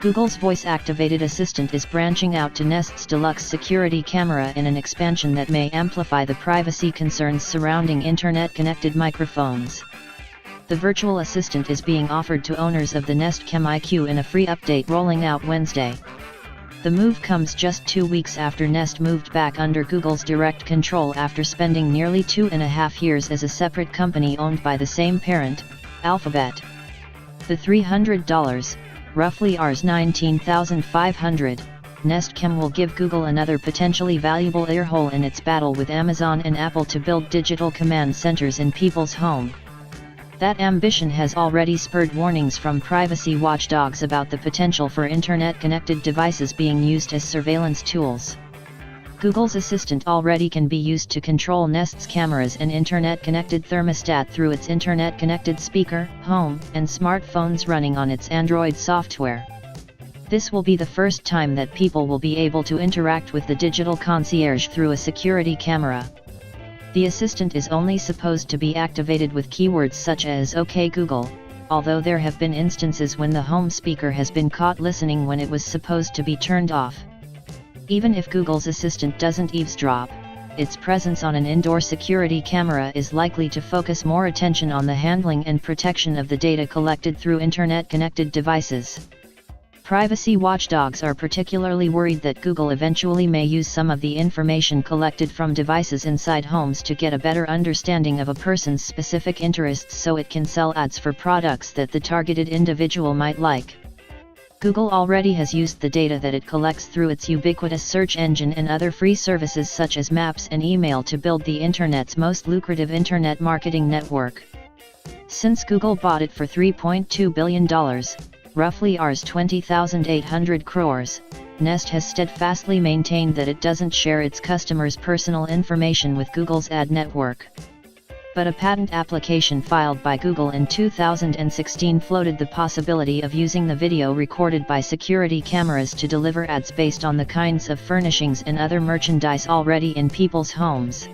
Google's voice-activated assistant is branching out to Nest's deluxe security camera in an expansion that may amplify the privacy concerns surrounding internet-connected microphones. The virtual assistant is being offered to owners of the Nest Cam IQ in a free update rolling out Wednesday. The move comes just 2 weeks after Nest moved back under Google's direct control after spending nearly 2.5 years as a separate company owned by the same parent, Alphabet. The $300, roughly Rs. $19,500, Nest Cam will give Google another potentially valuable earhole in its battle with Amazon and Apple to build digital command centers in people's home. That ambition has already spurred warnings from privacy watchdogs about the potential for internet-connected devices being used as surveillance tools. Google's Assistant already can be used to control Nest's cameras and internet-connected thermostat through its internet-connected speaker, home, and smartphones running on its Android software. This will be the first time that people will be able to interact with the digital concierge through a security camera. The assistant is only supposed to be activated with keywords such as "OK Google," although there have been instances when the home speaker has been caught listening when it was supposed to be turned off. Even if Google's assistant doesn't eavesdrop, its presence on an indoor security camera is likely to focus more attention on the handling and protection of the data collected through internet-connected devices. Privacy watchdogs are particularly worried that Google eventually may use some of the information collected from devices inside homes to get a better understanding of a person's specific interests so it can sell ads for products that the targeted individual might like. Google already has used the data that it collects through its ubiquitous search engine and other free services such as Maps and email to build the Internet's most lucrative internet marketing network. Since Google bought it for $3.2 billion, roughly Rs. 20,800 crores, Nest has steadfastly maintained that it doesn't share its customers' personal information with Google's ad network. But a patent application filed by Google in 2016 floated the possibility of using the video recorded by security cameras to deliver ads based on the kinds of furnishings and other merchandise already in people's homes.